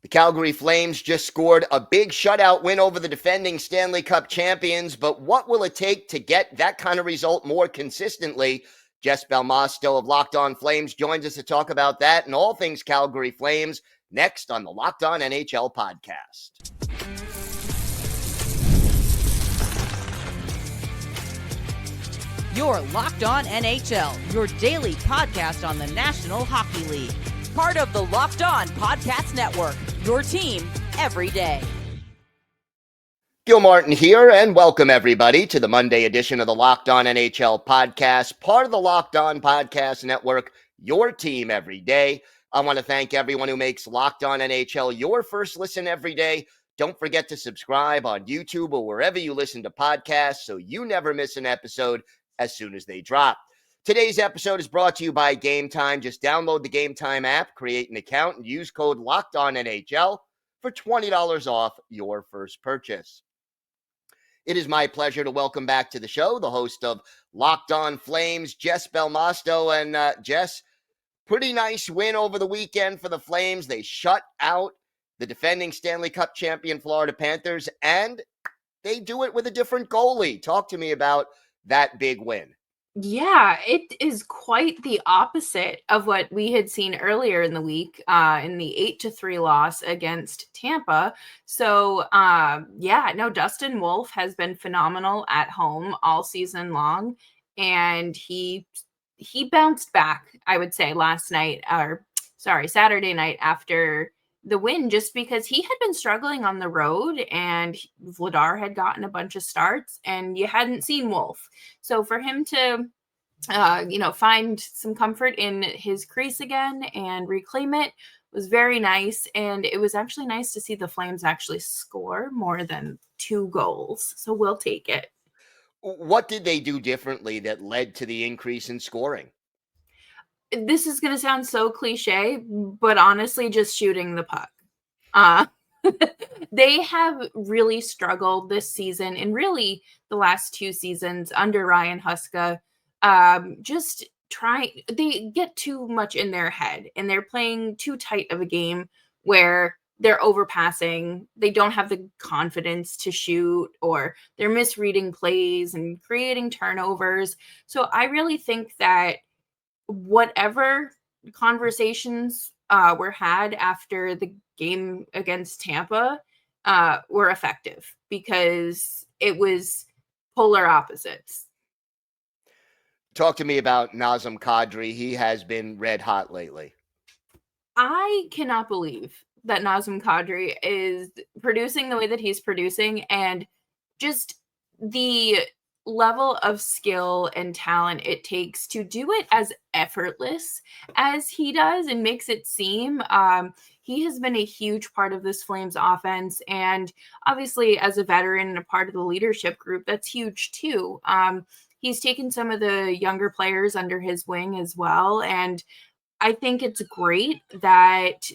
The Calgary Flames just scored a big shutout win over the defending Stanley Cup champions, but what will it take to get that kind of result more consistently? Jess Belmosto of Locked On Flames joins us to talk about that and all things Calgary Flames next on the Locked On NHL Podcast. You're Locked On NHL, your daily podcast on the National Hockey League. Part of the Locked On Podcast Network, your team every day. Gil Martin here, and welcome everybody to the Monday edition of the Locked On NHL Podcast, part of the Locked On Podcast Network, your team every day. I want to thank everyone who makes Locked On NHL your first listen every day. Don't forget to subscribe on YouTube or wherever you listen to podcasts so you never miss an episode as soon as they drop. Today's episode is brought to you by Game Time. Just download the Game Time app, create an account, and use code LOCKEDONNHL for $20 off your first purchase. It is my pleasure to welcome back to the show the host of Locked On Flames, Jess Belmosto. And Jess, pretty nice win over the weekend for the Flames. They shut out the defending Stanley Cup champion Florida Panthers, and they do it with a different goalie. Talk to me about that big win. Yeah, it is quite the opposite of what we had seen earlier in the week in the 8-3 loss against Tampa. So, Dustin Wolf has been phenomenal at home all season long, and he bounced back, I would say, Saturday night after the win, just because he had been struggling on the road and Vladar had gotten a bunch of starts and you hadn't seen Wolf. So for him to, find some comfort in his crease again and reclaim it was very nice. And it was actually nice to see the Flames actually score more than 2 goals. So we'll take it. What did they do differently that led to the increase in scoring? This is going to sound so cliche, but honestly, just shooting the puck. They have really struggled this season and really the last 2 seasons under Ryan Huska. They get too much in their head and they're playing too tight of a game where they're overpassing. They don't have the confidence to shoot, or they're misreading plays and creating turnovers. So I really think that whatever conversations were had after the game against Tampa were effective, because it was polar opposites. Talk to me about Nazem Kadri. He has been red hot lately. I cannot believe that Nazem Kadri is producing the way that he's producing, and just the level of skill and talent it takes to do it as effortless as he does and makes it seem. He has been a huge part of this Flames offense, and obviously as a veteran and a part of the leadership group, that's huge too. He's taken some of the younger players under his wing as well, and I think it's great that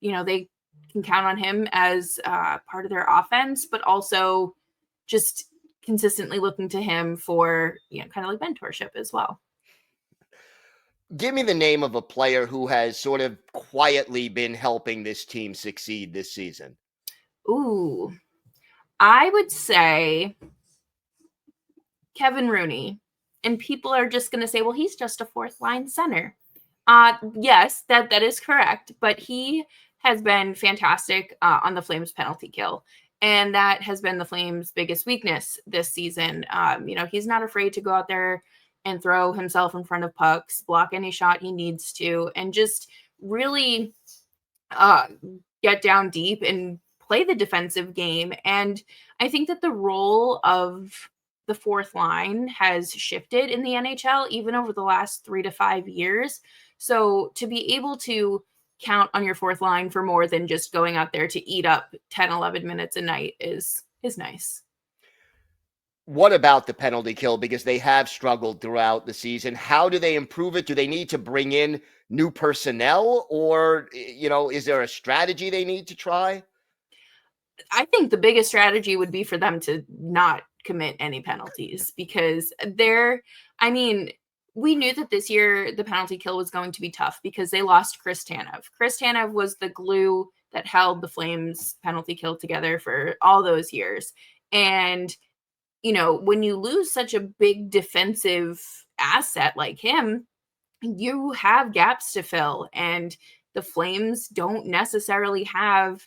they can count on him as part of their offense, but also just consistently looking to him for, kind of like mentorship as well. Give me the name of a player who has sort of quietly been helping this team succeed this season. Ooh, I would say Kevin Rooney. And people are just going to say, well, he's just a 4th line center. Yes, that is correct. But he has been fantastic on the Flames penalty kill. And that has been the Flames' biggest weakness this season. He's not afraid to go out there and throw himself in front of pucks, block any shot he needs to, and just really get down deep and play the defensive game. And I think that the role of the 4th line has shifted in the NHL, even over the last 3 to 5 years. So to be able to count on your 4th line for more than just going out there to eat up 10, 11 minutes a night is nice. What about the penalty kill? Because they have struggled throughout the season. How do they improve it? Do they need to bring in new personnel, or, is there a strategy they need to try? I think the biggest strategy would be for them to not commit any penalties, because we knew that this year the penalty kill was going to be tough because they lost Chris Tanev. Chris Tanev was the glue that held the Flames penalty kill together for all those years. And, when you lose such a big defensive asset like him, you have gaps to fill. And the Flames don't necessarily have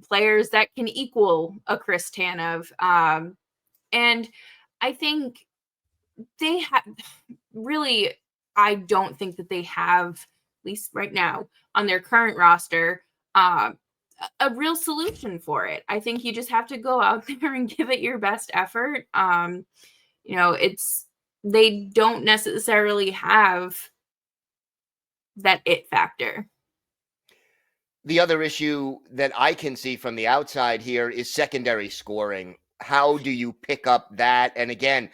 players that can equal a Chris Tanev. And I think they have really, I don't think that they have, at least right now on their current roster, a real solution for it. I think you just have to go out there and give it your best effort. They don't necessarily have that it factor. The other issue that I can see from the outside here is secondary scoring. How do you pick up that? And again,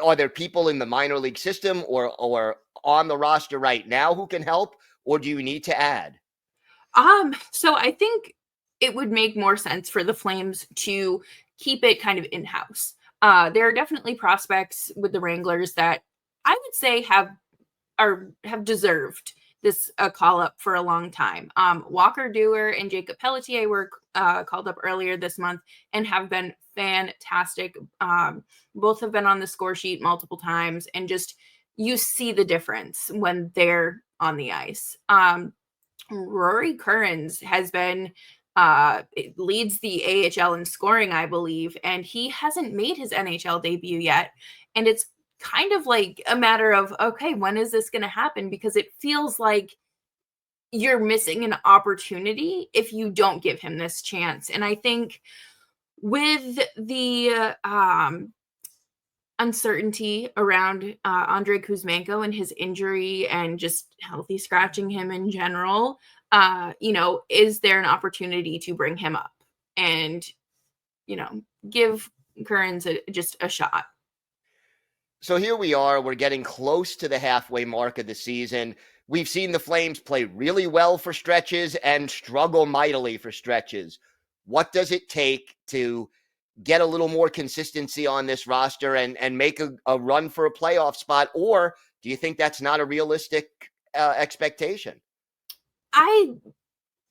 are there people in the minor league system or on the roster right now who can help, or do you need to add? So I think it would make more sense for the Flames to keep it kind of in-house. There are definitely prospects with the Wranglers that I would say have deserved this call up for a long time. Walker Dewar and Jacob Pelletier were called up earlier this month and have been fantastic. Both have been on the score sheet multiple times, and just you see the difference when they're on the ice. Rory Kearns has been leads the AHL in scoring, I believe, and he hasn't made his NHL debut yet. And it's kind of like a matter of, okay, when is this going to happen? Because it feels like you're missing an opportunity if you don't give him this chance. And I think with the uncertainty around Andrei Kuzmenko and his injury and just healthy scratching him in general, is there an opportunity to bring him up and, give Kearns just a shot? So here we are. We're getting close to the halfway mark of the season. We've seen the Flames play really well for stretches and struggle mightily for stretches. What does it take to get a little more consistency on this roster and make a run for a playoff spot? Or do you think that's not a realistic expectation? I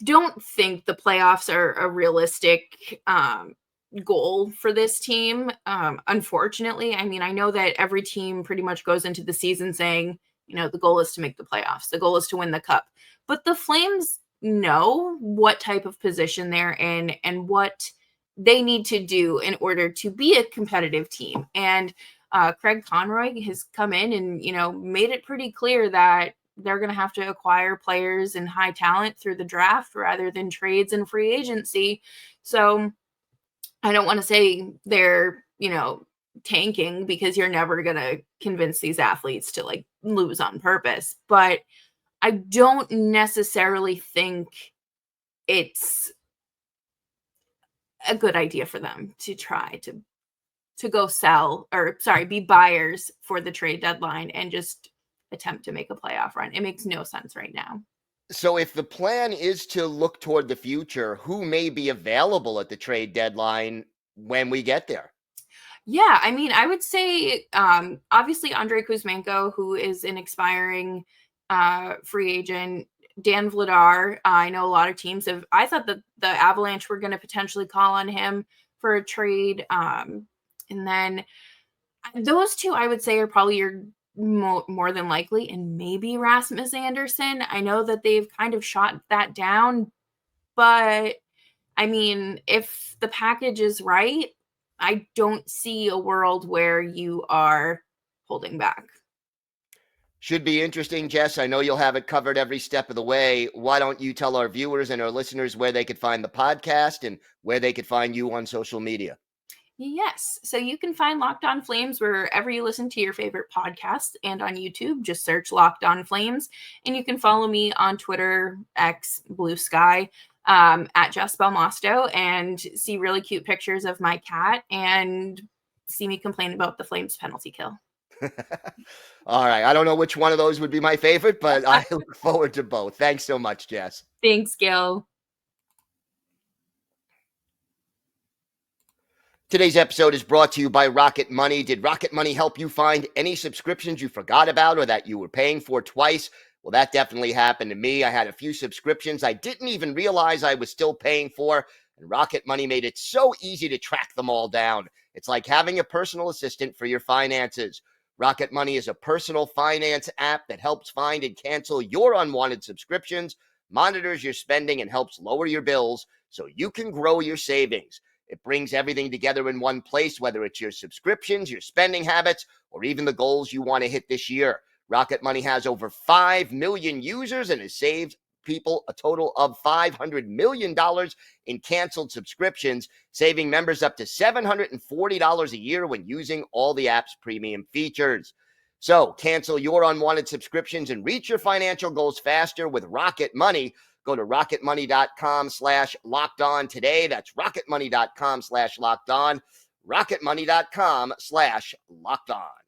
don't think the playoffs are a realistic goal for this team. Unfortunately, I mean, I know that every team pretty much goes into the season saying, the goal is to make the playoffs. The goal is to win the cup. But the Flames know what type of position they're in and what they need to do in order to be a competitive team. And Craig Conroy has come in and, made it pretty clear that they're going to have to acquire players and high talent through the draft rather than trades and free agency. So I don't want to say they're, tanking, because you're never going to convince these athletes to lose on purpose. But I don't necessarily think it's a good idea for them to try to go be buyers for the trade deadline and just attempt to make a playoff run. It makes no sense right now. So if the plan is to look toward the future, who may be available at the trade deadline when we get there? Yeah, I mean, I would say obviously Andrei Kuzmenko, who is an expiring free agent. Dan Vladar, I know a lot of teams I thought that the Avalanche were going to potentially call on him for a trade. And then those two, I would say, are probably your more than likely, and maybe Rasmus Anderson. I know that they've kind of shot that down, but I mean, if the package is right, I don't see a world where you are holding back. Should be interesting, Jess. I know you'll have it covered every step of the way. Why don't you tell our viewers and our listeners where they could find the podcast and where they could find you on social media? Yes. So you can find Locked On Flames wherever you listen to your favorite podcasts, and on YouTube, just search Locked On Flames. And you can follow me on Twitter, X, Blue Sky, at Jess Belmosto, and see really cute pictures of my cat and see me complain about the Flames penalty kill. All right. I don't know which one of those would be my favorite, but I look forward to both. Thanks so much, Jess. Thanks, Gil. Today's episode is brought to you by Rocket Money. Did Rocket Money help you find any subscriptions you forgot about or that you were paying for twice? Well, that definitely happened to me. I had a few subscriptions I didn't even realize I was still paying for, and Rocket Money made it so easy to track them all down. It's like having a personal assistant for your finances. Rocket Money is a personal finance app that helps find and cancel your unwanted subscriptions, monitors your spending, and helps lower your bills so you can grow your savings. It brings everything together in one place, whether it's your subscriptions, your spending habits, or even the goals you want to hit this year. Rocket Money has over 5 million users and has saved people a total of $500 million in canceled subscriptions, saving members up to $740 a year when using all the app's premium features. So cancel your unwanted subscriptions and reach your financial goals faster with Rocket Money. Go to rocketmoney.com/locked-on today. That's rocketmoney.com/locked-on, rocketmoney.com/locked-on.